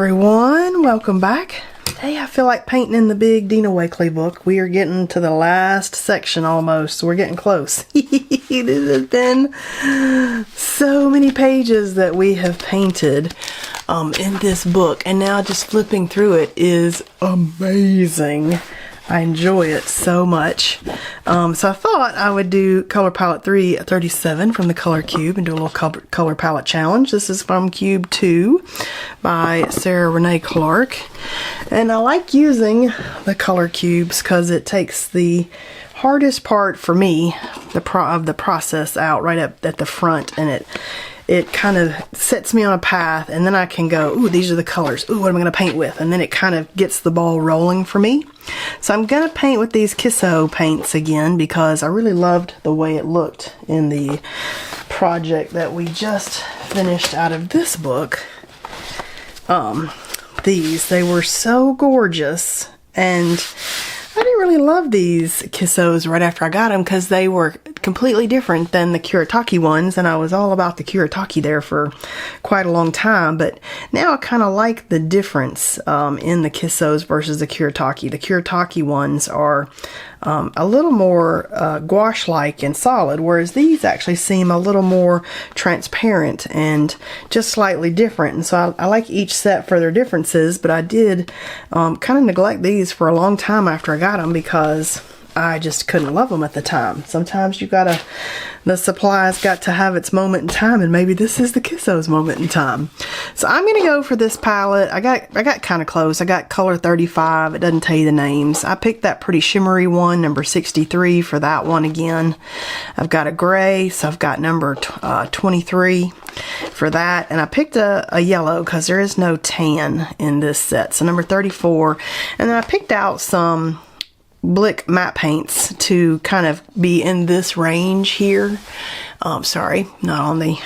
everyone, welcome back. Today I feel like painting in the big Dina Wakley book. We are getting to the last section almost, so we're getting close. This has been so many pages that we have painted in this book, and now just flipping through it is amazing. I enjoy it so much. So I thought I would do color palette 337 from the color cube and do a little color palette challenge. This is from cube 2 by Sarah Renee Clark. And I like using the color cubes because it takes the hardest part for me of the process out right up at the front, and it kind of sets me on a path, and then I can go, ooh, these are the colors. Ooh, what am I going to paint with? And then it kind of gets the ball rolling for me. So I'm going to paint with these Kissoh paints again because I really loved the way it looked in the project that we just finished out of this book. They were so gorgeous, and I didn't really love these Kissohs right after I got them because they were completely different than the Kuretake ones, and I was all about the Kuretake there for quite a long time, but now I kind of like the difference in the Kissohs versus the Kuretake. The Kuretake ones are a little more gouache-like and solid, whereas these actually seem a little more transparent and just slightly different. And so I like each set for their differences, but I did kind of neglect these for a long time after I got them because I just couldn't love them at the time. Sometimes the supply's got to have its moment in time, and maybe this is the Kissoh's moment in time. So I'm gonna go for this palette. I got kind of close. I got color 35. It doesn't tell you the names. I picked that pretty shimmery one, number 63 for that one again. I've got a gray, so I've got number 23 for that, and I picked a yellow because there is no tan in this set, so number 34. And then I picked out some Blick matte paints to kind of be in this range here. Sorry, not on the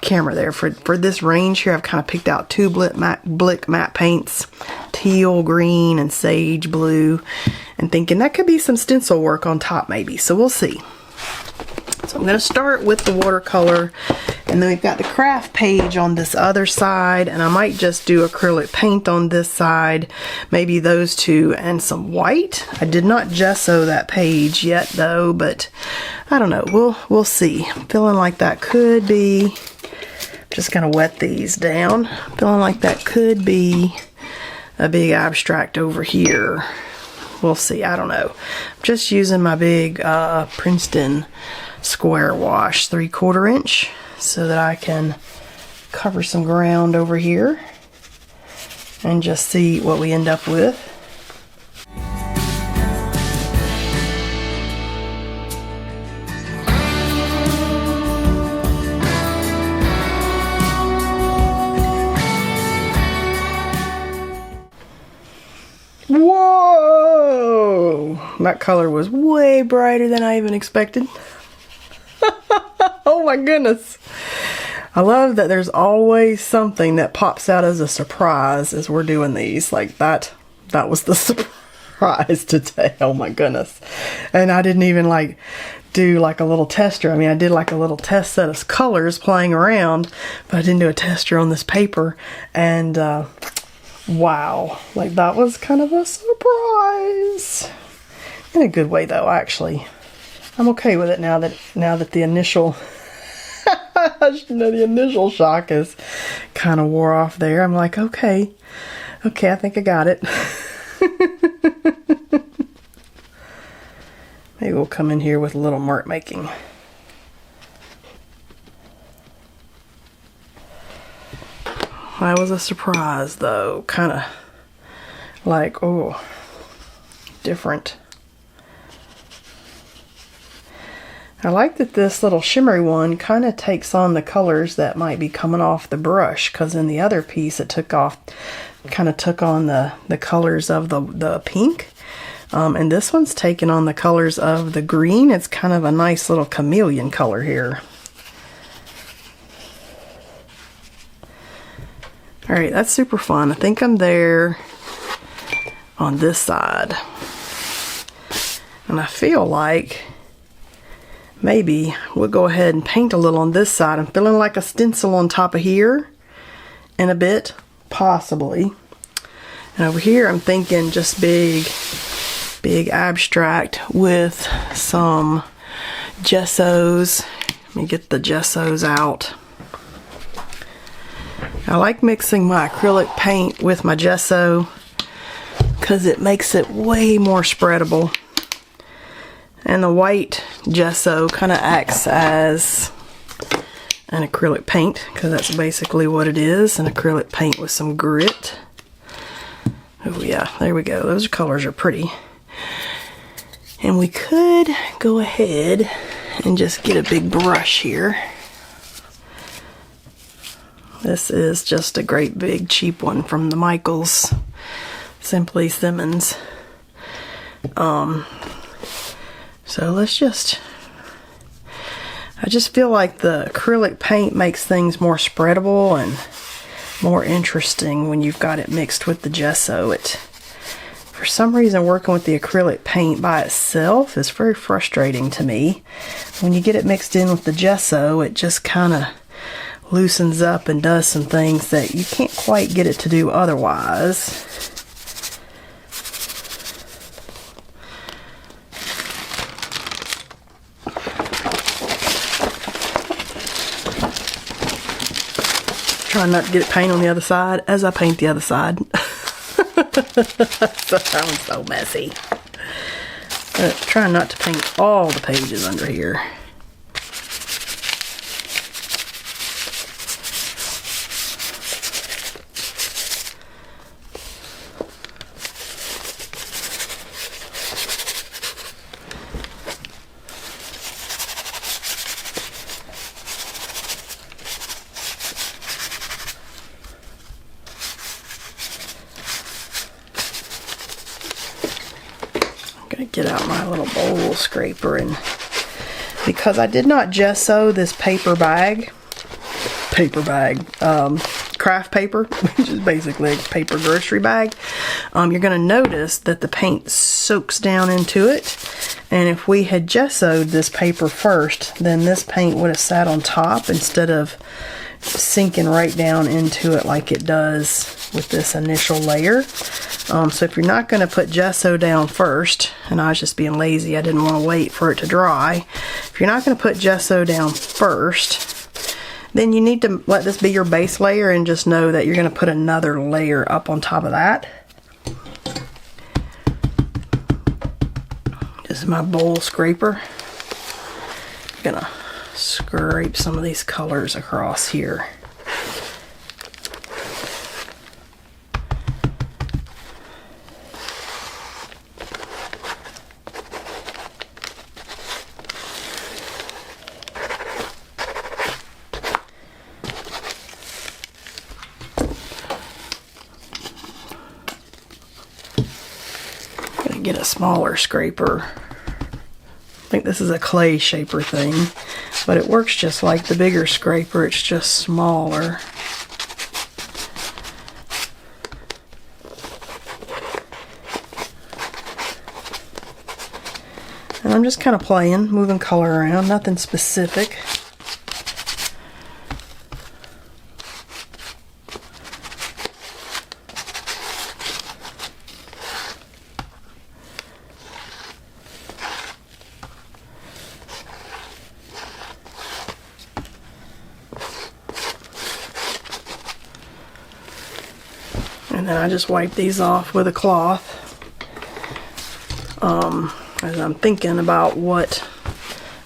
camera there. For this range here, I've kind of picked out two Blick matte paints, teal, green, and sage blue, and thinking that could be some stencil work on top maybe, so we'll see. So I'm going to start with the watercolor, and then we've got the craft page on this other side, and I might just do acrylic paint on this side, maybe those two, and some white. I did not gesso that page yet though, but I don't know, we'll see. I'm feeling like that could be, just going to wet these down, feeling like that could be a big abstract over here. We'll see, I don't know. I'm just using my big Princeton square wash 3/4 inch so that I can cover some ground over here and just see what we end up with. Whoa! That color was way brighter than I even expected. Oh my goodness. I love that there's always something that pops out as a surprise as we're doing these. Like that was the surprise today. Oh my goodness. And I didn't even like do like a little tester. I mean, I did like a little test set of colors playing around, but I didn't do a tester on this paper. And wow, like that was kind of a surprise. In a good way though, actually. I'm okay with it now that the initial the initial shock is kind of wore off there. I'm like, okay, I think I got it. Maybe we'll come in here with a little mark making. That was a surprise though, kind of like, oh, different. I like that this little shimmery one kind of takes on the colors that might be coming off the brush, because in the other piece it kind of took on the colors of the pink. And this one's taking on the colors of the green. It's kind of a nice little chameleon color here. Alright, that's super fun. I think I'm there on this side. And I feel like maybe we'll go ahead and paint a little on this side. I'm feeling like a stencil on top of here, and a bit possibly. And over here I'm thinking just big abstract with some gessos. Let me get the gessos out. I like mixing my acrylic paint with my gesso because it makes it way more spreadable. And the white gesso kind of acts as an acrylic paint, because that's basically what it is, an acrylic paint with some grit. Oh yeah, there we go. Those colors are pretty. And we could go ahead and just get a big brush here. This is just a great big cheap one from the Michaels, Simply Simmons. So let's just, I just feel like the acrylic paint makes things more spreadable and more interesting when you've got it mixed with the gesso. For some reason, working with the acrylic paint by itself is very frustrating to me. When you get it mixed in with the gesso, it just kind of loosens up and does some things that you can't quite get it to do otherwise. Trying not to get it paint on the other side as I paint the other side. That sounds so messy. But trying not to paint all the pages under here. Get out my little bowl scraper, and because I did not gesso this craft paper, which is basically a paper grocery bag, you're going to notice that the paint soaks down into it. And if we had gessoed this paper first, then this paint would have sat on top instead of sinking right down into it like it does with this initial layer. So if you're not going to put gesso down first, and I was just being lazy, I didn't want to wait for it to dry. If you're not going to put gesso down first, then you need to let this be your base layer and just know that you're going to put another layer up on top of that. This is my bowl scraper. I'm going to scrape some of these colors across here. Get a smaller scraper. I think this is a clay shaper thing, but it works just like the bigger scraper, it's just smaller. And I'm just kind of playing, moving color around, nothing specific. And then I just wipe these off with a cloth as I'm thinking about what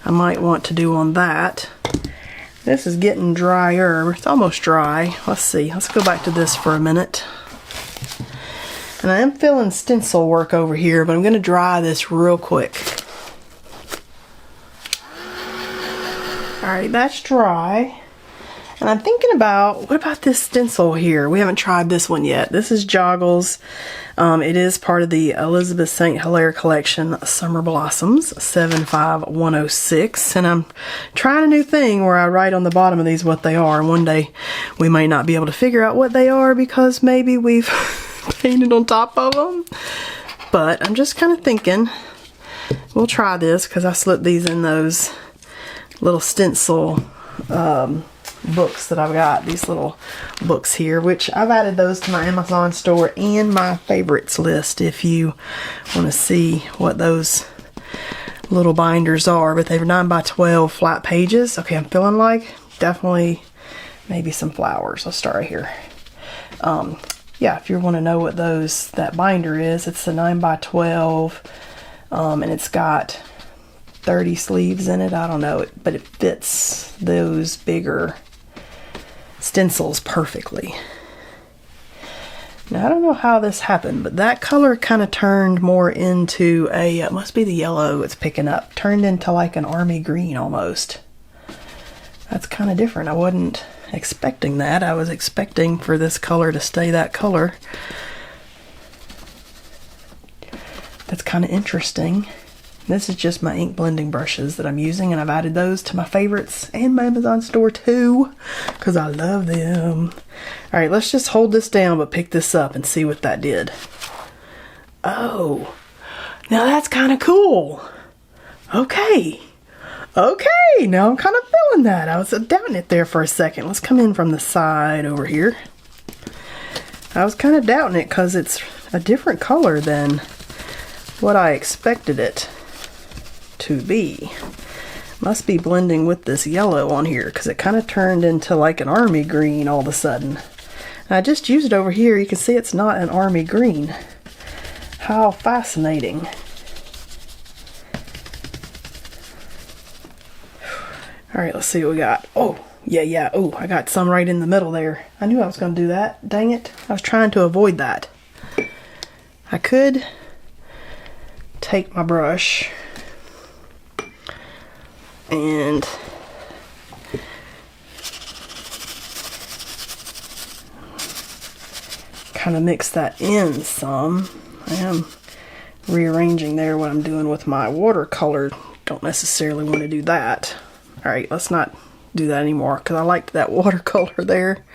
I might want to do on that. This is getting drier. It's almost dry. Let's see. Let's go back to this for a minute. And I am feeling stencil work over here, but I'm going to dry this real quick. Alright, that's dry. And I'm thinking about, what about this stencil here? We haven't tried this one yet. This is Joggles. It is part of the Elizabeth St. Hilaire collection, Summer Blossoms, 75106. And I'm trying a new thing where I write on the bottom of these what they are. And one day we may not be able to figure out what they are because maybe we've painted on top of them. But I'm just kind of thinking, we'll try this because I slipped these in those little stencil books that I've got, these little books here, which I've added those to my Amazon store and my favorites list if you want to see what those little binders are. But they're 9x12 flat pages. Okay, I'm feeling like definitely maybe some flowers. Let's start right here. Yeah, if you want to know what that binder is, it's the 9x12, and it's got 30 sleeves in it. I don't know, but it fits those bigger stencils perfectly. Now, I don't know how this happened, but that color kind of turned more into it must be the yellow it's picking up, turned into like an army green almost. That's kind of different. I wasn't expecting that. I was expecting for this color to stay that color. That's kind of interesting. This is just my ink blending brushes that I'm using, and I've added those to my favorites and my Amazon store too, because I love them. Alright, let's just hold this down but pick this up and see what that did. Oh, now that's kind of cool. Okay. Okay, now I'm kind of feeling that. I was doubting it there for a second. Let's come in from the side over here. I was kind of doubting it because it's a different color than what I expected it to be. Must be blending with this yellow on here because it kind of turned into like an army green all of a sudden. And I just used it over here. You can see it's not an army green. How fascinating. Alright, let's see what we got. Oh, yeah. Oh, I got some right in the middle there. I knew I was going to do that. Dang it. I was trying to avoid that. I could take my brush and kind of mix that in some. I am rearranging there what I'm doing with my watercolor. Don't necessarily want to do that. Alright, let's not do that anymore because I liked that watercolor there.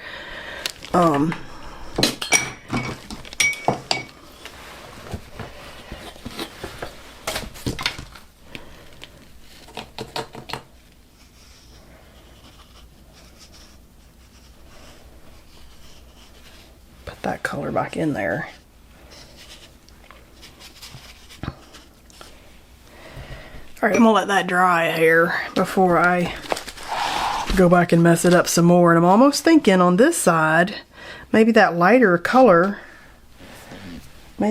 Put that color back in there. Alright, I'm gonna let that dry here before I go back and mess it up some more. And I'm almost thinking on this side, maybe that lighter color of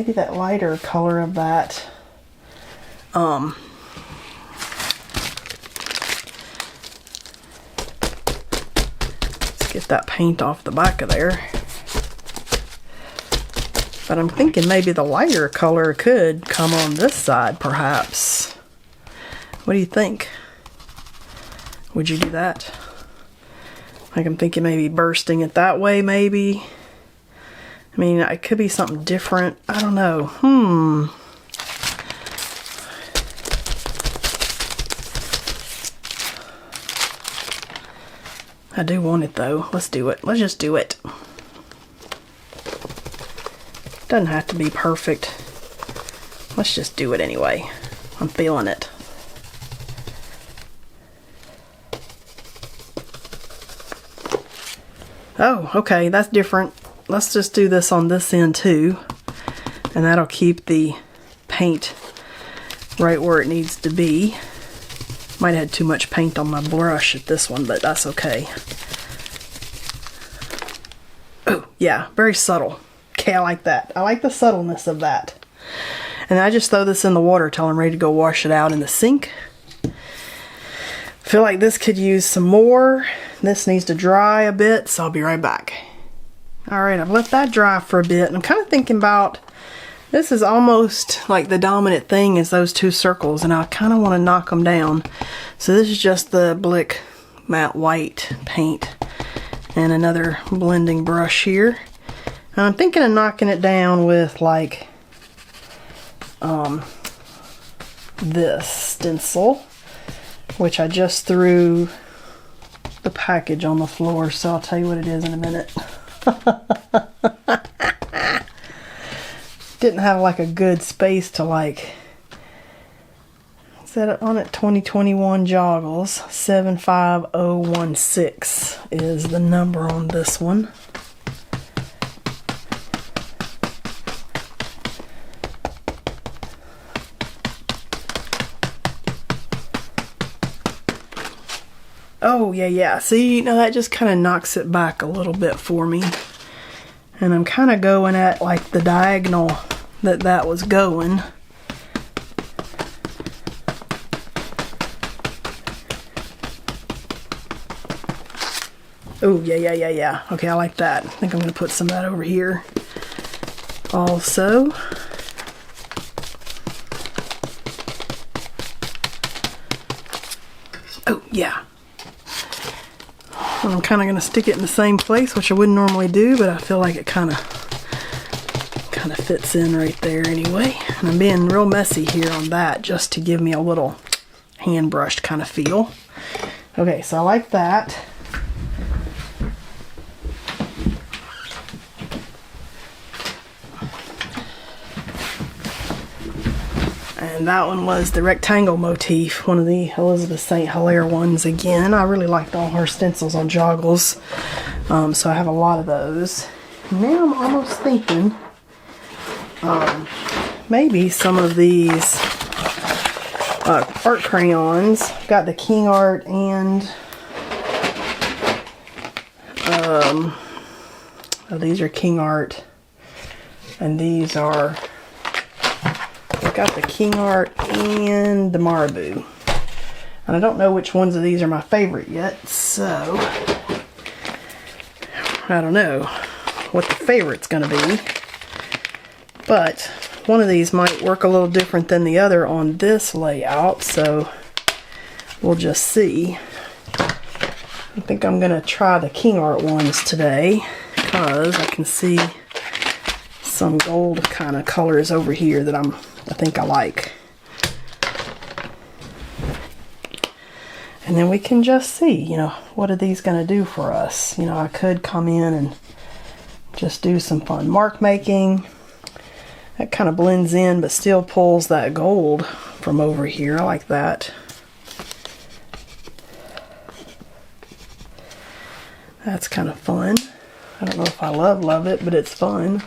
that, let's get that paint off the back of there. But I'm thinking maybe the lighter color could come on this side perhaps. What do you think? Would you do that? Like, I'm thinking maybe bursting it that way, maybe. I mean, it could be something different. I don't know. I do want it though. Let's do it. Let's just do it. Doesn't have to be perfect. Let's just do it anyway. I'm feeling it. Oh, okay, that's different. Let's just do this on this end too. And that'll keep the paint right where it needs to be. Might have had too much paint on my brush at this one, but that's okay. Oh, yeah, very subtle. Okay, I like that. I like the subtleness of that. And I just throw this in the water till I'm ready to go wash it out in the sink. Feel like this could use some more. This needs to dry a bit, so I'll be right back. Alright, I've let that dry for a bit, and I'm kind of thinking about, this is almost like the dominant thing is those two circles, and I kind of want to knock them down. So this is just the Blick Matte White paint and another blending brush here. And I'm thinking of knocking it down with like this stencil, which I just threw the package on the floor, so I'll tell you what it is in a minute. Didn't have like a good space to like Set it on it 2021 Joggles. 75016 is the number on this one. Oh, yeah. See, now that just kind of knocks it back a little bit for me. And I'm kind of going at like the diagonal that was going. Oh, yeah. Okay, I like that. I think I'm going to put some of that over here. Also, oh, yeah. I'm kind of going to stick it in the same place, which I wouldn't normally do, but I feel like it kind of fits in right there anyway. And I'm being real messy here on that just to give me a little hand brushed kind of feel. Okay, so I like that. And that one was the rectangle motif, one of the Elizabeth St. Hilaire ones again. I really liked all her stencils on Joggles, so I have a lot of those. Now I'm almost thinking maybe some of these art crayons. Got the King Art and these are King Art, and these are, got the King Art and the Marabou. And I don't know which ones of these are my favorite yet, so I don't know what the favorite's gonna be. But one of these might work a little different than the other on this layout, so we'll just see. I think I'm gonna try the King Art ones today because I can see some gold kind of colors over here that I think I like. And then we can just see, you know, what are these going to do for us? You know, I could come in and just do some fun mark making. That kind of blends in but still pulls that gold from over here. I like that. That's kind of fun. I don't know if I love it, but it's fun.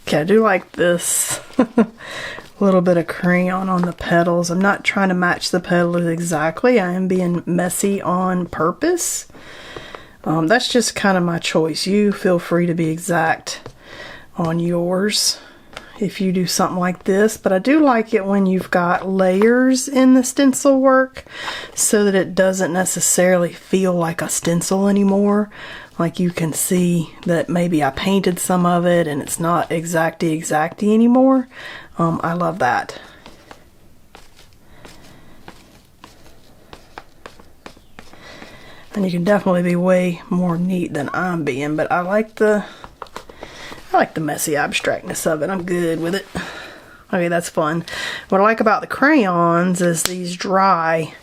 Okay, I do like this little bit of crayon on the petals. I'm not trying to match the petals exactly. I am being messy on purpose. That's just kind of my choice. You feel free to be exact on yours if you do something like this. But I do like it when you've got layers in the stencil work so that it doesn't necessarily feel like a stencil anymore. Like you can see that maybe I painted some of it and it's not exacty anymore. I love that. And you can definitely be way more neat than I'm being, but I like the messy abstractness of it. I'm good with it. Okay, that's fun. What I like about the crayons is these dry,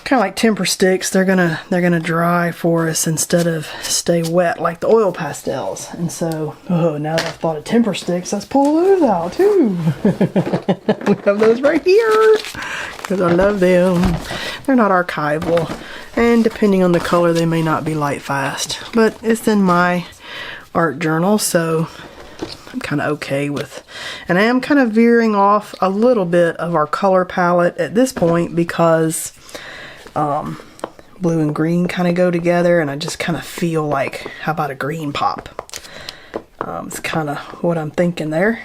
kind of like temper sticks. They're gonna dry for us instead of stay wet like the oil pastels. And so, oh, now that I've thought of temper sticks, let's pull those out too. We have those right here because I love them. They're not archival, and depending on the color, they may not be light fast. But it's in my art journal, so I'm kind of okay with. And I am kind of veering off a little bit of our color palette at this point because blue and green kind of go together, and I just kind of feel like, how about a green pop? It's kind of what I'm thinking there.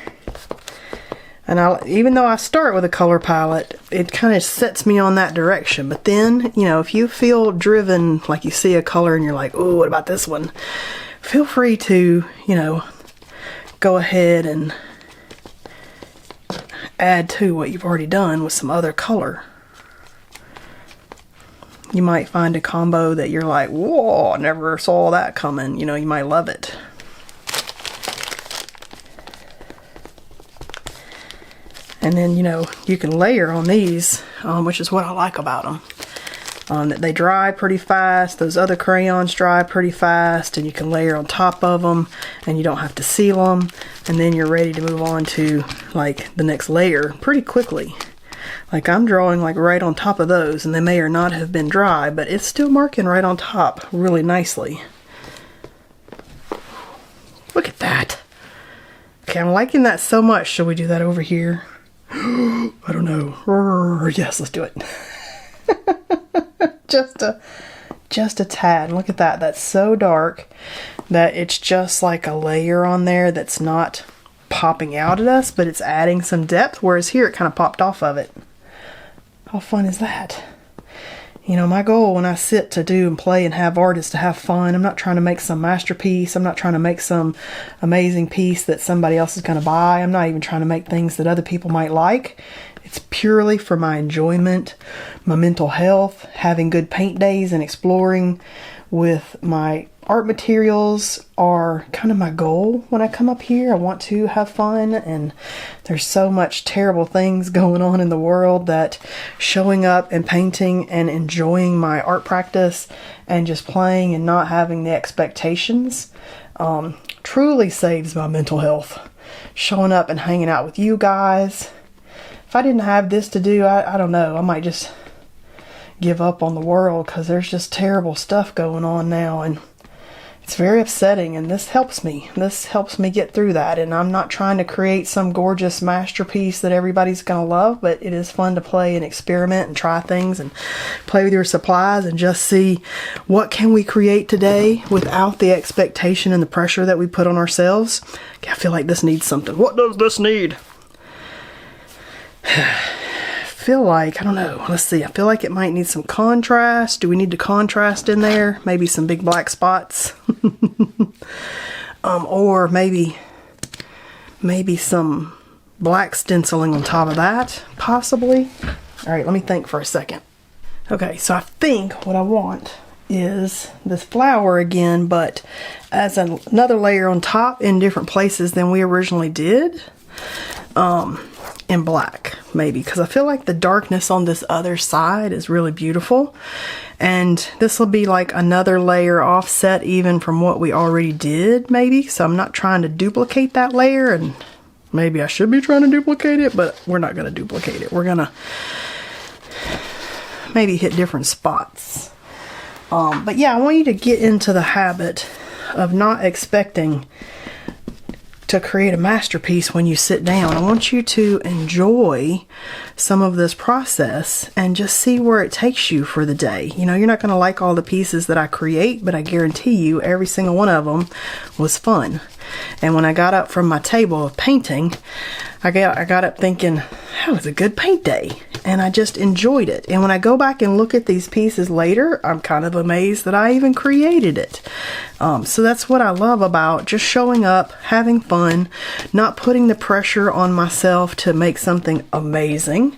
And even though I start with a color palette, it kind of sets me on that direction. But then, you know, if you feel driven, like you see a color and you're like, oh, what about this one? Feel free to, you know, go ahead and add to what you've already done with some other color. You might find a combo that you're like, whoa, I never saw that coming. You know, you might love it. And then, you know, you can layer on these, which is what I like about them. They dry pretty fast. Those other crayons dry pretty fast, and you can layer on top of them, and you don't have to seal them, and then you're ready to move on to like the next layer pretty quickly. Like I'm drawing like right on top of those, and they may or not have been dry, but it's still marking right on top really nicely. Look at that. Okay, I'm liking that so much. Shall we do that over here? I don't know. Yes, let's do it. just a tad. Look at that. That's so dark that it's just like a layer on there that's not popping out at us, but it's adding some depth, whereas here it kind of popped off of it. How fun is that? You know, my goal when I sit to do and play and have art is to have fun. I'm not trying to make some masterpiece. I'm not trying to make some amazing piece that somebody else is going to buy. I'm not even trying to make things that other people might like. It's purely for my enjoyment, my mental health, having good paint days and exploring with my art materials are kind of my goal when I come up here. I want to have fun, and there's so much terrible things going on in the world that showing up and painting and enjoying my art practice and just playing and not having the expectations truly saves my mental health. Showing up and hanging out with you guys. If I didn't have this to do, I don't know, I might just give up on the world, because there's just terrible stuff going on now, and it's very upsetting, and this helps me. This helps me get through that, and I'm not trying to create some gorgeous masterpiece that everybody's going to love, but it is fun to play and experiment and try things and play with your supplies and just see what can we create today without the expectation and the pressure that we put on ourselves. Okay, I feel like this needs something. What does this need? Feel like, I don't know, let's see, I feel like it might need some contrast. Do we need to contrast in there? Maybe some big black spots. Or maybe some black stenciling on top of that, possibly. All right, let me think for a second. Okay, so I think what I want is this flower again, but as another layer on top in different places than we originally did. In black, maybe, because I feel like the darkness on this other side is really beautiful, and this will be like another layer offset even from what we already did, maybe. So I'm not trying to duplicate that layer, and maybe I should be trying to duplicate it, but we're not going to duplicate it. We're gonna maybe hit different spots. But yeah, I want you to get into the habit of not expecting to create a masterpiece when you sit down. I want you to enjoy some of this process and just see where it takes you for the day. You know, you're not going to like all the pieces that I create, but I guarantee you every single one of them was fun. And when I got up from my table of painting, I got up thinking, that was a good paint day. And I just enjoyed it. And when I go back and look at these pieces later, I'm kind of amazed that I even created it. So that's what I love about just showing up, having fun, not putting the pressure on myself to make something amazing.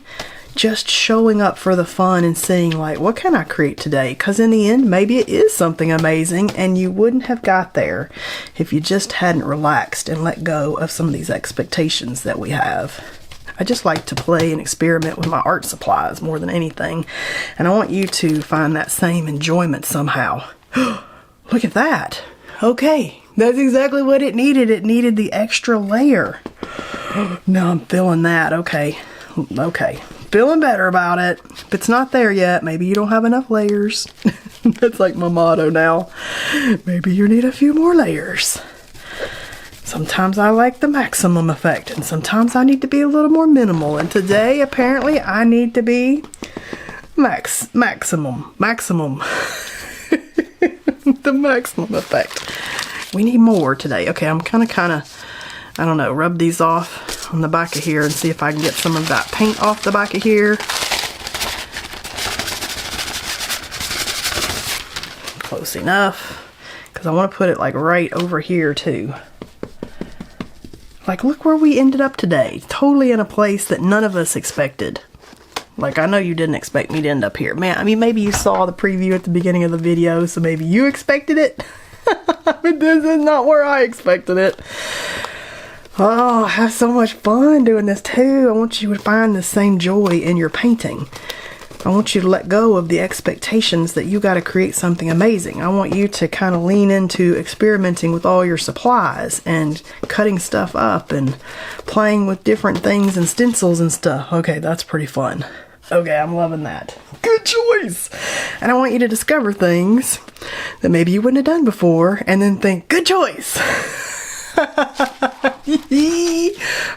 Just showing up for the fun and seeing, like, what can I create today? Because in the end, maybe it is something amazing, and you wouldn't have got there if you just hadn't relaxed and let go of some of these expectations that we have. I just like to play and experiment with my art supplies more than anything, and I want you to find that same enjoyment somehow. Look at that. Okay, that's exactly what it needed. It needed the extra layer. Now I'm feeling that. Okay. Feeling better about it. If it's not there yet, maybe you don't have enough layers. That's like my motto now. Maybe you need a few more layers. Sometimes I like the maximum effect, and sometimes I need to be a little more minimal. And today, apparently, I need to be maximum. The maximum effect. We need more today. Okay, I'm kind of, I don't know, rub these off on the back of here and see if I can get some of that paint off the back of here. Close enough, because I want to put it like right over here too. Like, look where we ended up today. Totally in a place that none of us expected. Like, I know you didn't expect me to end up here. Man, I mean, maybe you saw the preview at the beginning of the video, so maybe you expected it. But this is not where I expected it. Oh, I have so much fun doing this too. I want you to find the same joy in your painting. I want you to let go of the expectations that you got to create something amazing. I want you to kind of lean into experimenting with all your supplies and cutting stuff up and playing with different things and stencils and stuff. Okay, that's pretty fun. Okay, I'm loving that. Good choice. And I want you to discover things that maybe you wouldn't have done before and then think, good choice.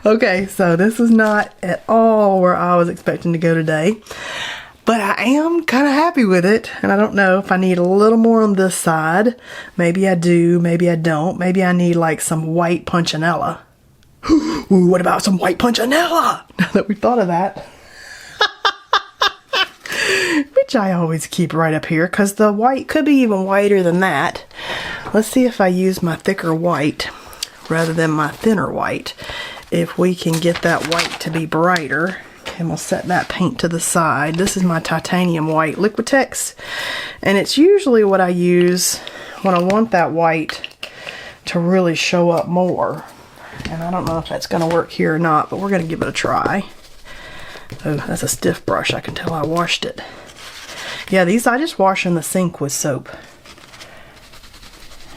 Okay, so this is not at all where I was expecting to go today, but I am kind of happy with it, and I don't know if I need a little more on this side. Maybe I do, maybe I don't. Maybe I need like some white punchinella. Ooh, what about some white punchinella? Now that we thought of that. Which I always keep right up here, because the white could be even whiter than that. Let's see if I use my thicker white rather than my thinner white, if we can get that white to be brighter. And we'll set that paint to the side. This is my titanium white Liquitex, and it's usually what I use when I want that white to really show up more. And I don't know if that's going to work here or not, but we're going to give it a try. Oh, that's a stiff brush. I can tell I washed it. Yeah, these I just wash in the sink with soap.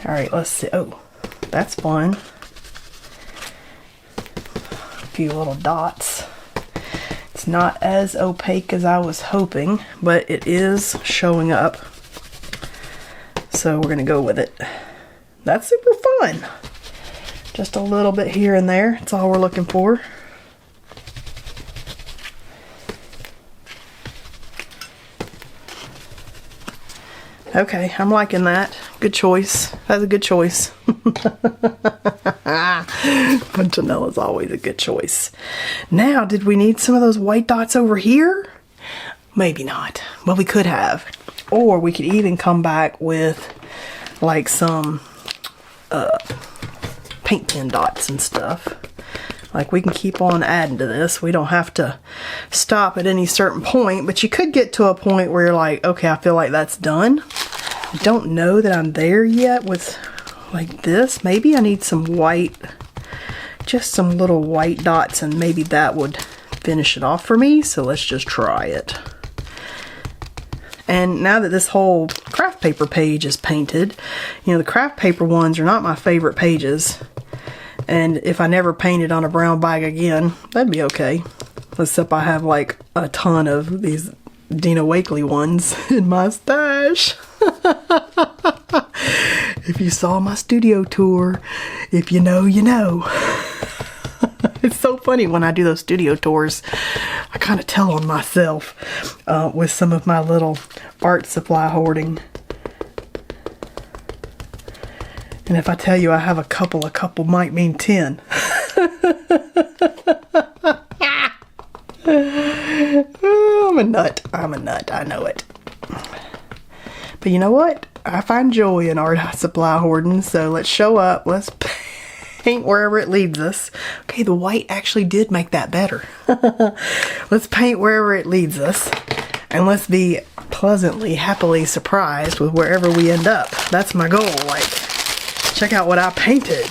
Alright, let's see. Oh, that's fun. A few little dots. It's not as opaque as I was hoping, but it is showing up. So we're going to go with it. That's super fun. Just a little bit here and there. That's all we're looking for. Okay, I'm liking that. Good choice. That's a good choice. Punchinella is always a good choice. Now, did we need some of those white dots over here? Maybe not. Well, we could have. Or we could even come back with like some paint pen dots and stuff. Like, we can keep on adding to this. We don't have to stop at any certain point, but you could get to a point where you're like, okay, I feel like that's done. I don't know that I'm there yet with like this. Maybe I need some white, just some little white dots, and maybe that would finish it off for me. So let's just try it. And now that this whole craft paper page is painted, you know, the craft paper ones are not my favorite pages. And if I never painted on a brown bag again, that'd be okay. Except I have like a ton of these Dina Wakley ones in my stash. If you saw my studio tour, if you know, you know. It's so funny when I do those studio tours. I kind of tell on myself with some of my little art supply hoarding. And if I tell you I have a couple might mean 10. I'm a nut. I'm a nut. I know it. But you know what? I find joy in art supply hoarding. So let's show up. Let's paint wherever it leads us. Okay, the white actually did make that better. Let's paint wherever it leads us. And let's be pleasantly, happily surprised with wherever we end up. That's my goal. Like, check out what I painted.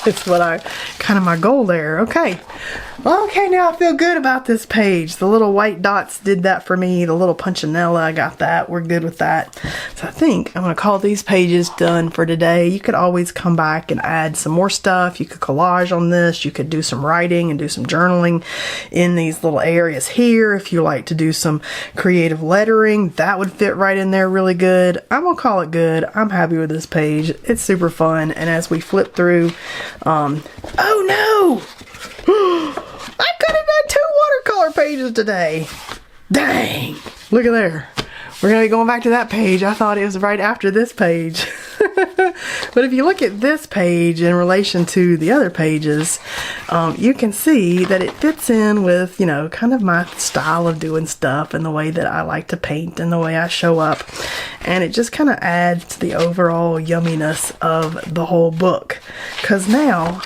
It's what kind of my goal there. Okay. Well, okay, now I feel good about this page. The little white dots did that for me. The little punchinella, I got that. We're good with that. So I think I'm going to call these pages done for today. You could always come back and add some more stuff. You could collage on this. You could do some writing and do some journaling in these little areas here. If you like to do some creative lettering, that would fit right in there really good. I'm going to call it good. I'm happy with this page. It's super fun. And as we flip through, oh no! I could have done 2 watercolor pages today. Dang. Look at there. We're going to be going back to that page. I thought it was right after this page. But if you look at this page in relation to the other pages, you can see that it fits in with, you know, kind of my style of doing stuff and the way that I like to paint and the way I show up. And it just kind of adds to the overall yumminess of the whole book. Because now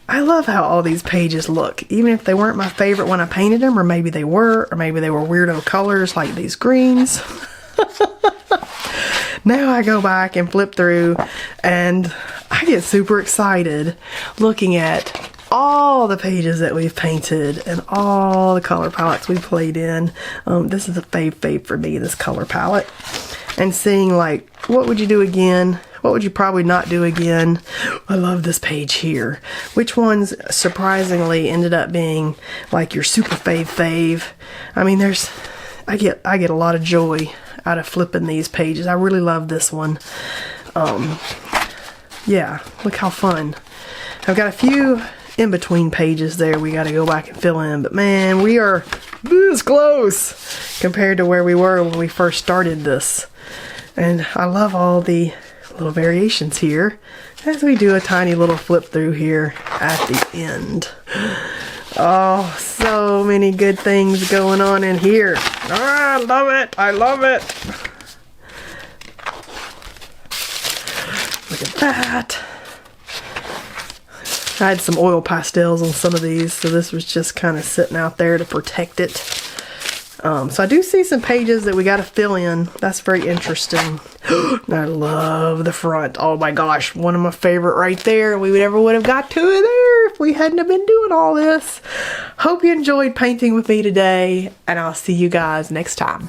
I love how all these pages look, even if they weren't my favorite when I painted them, or maybe they were weirdo colors like these greens. Now I go back and flip through and I get super excited looking at all the pages that we've painted and all the color palettes we played in. This is a fave for me, this color palette. And seeing like, what would you do again? What would you probably not do again? I love this page here. Which ones surprisingly ended up being like your super fave? I mean, I get a lot of joy out of flipping these pages. I really love this one. Yeah, look how fun. I've got a few in between pages there we got to go back and fill in, but man, we are this close compared to where we were when we first started this. And I love all the little variations here as we do a tiny little flip through here at the end. Oh, so many good things going on in here. Oh, I love it. I love it. Look at that. I had some oil pastels on some of these, so this was just kind of sitting out there to protect it. So I do see some pages that we got to fill in. That's very interesting. I love the front. Oh my gosh, one of my favorite right there. We never would have got to it there if we hadn't have been doing all this. Hope you enjoyed painting with me today, and I'll see you guys next time.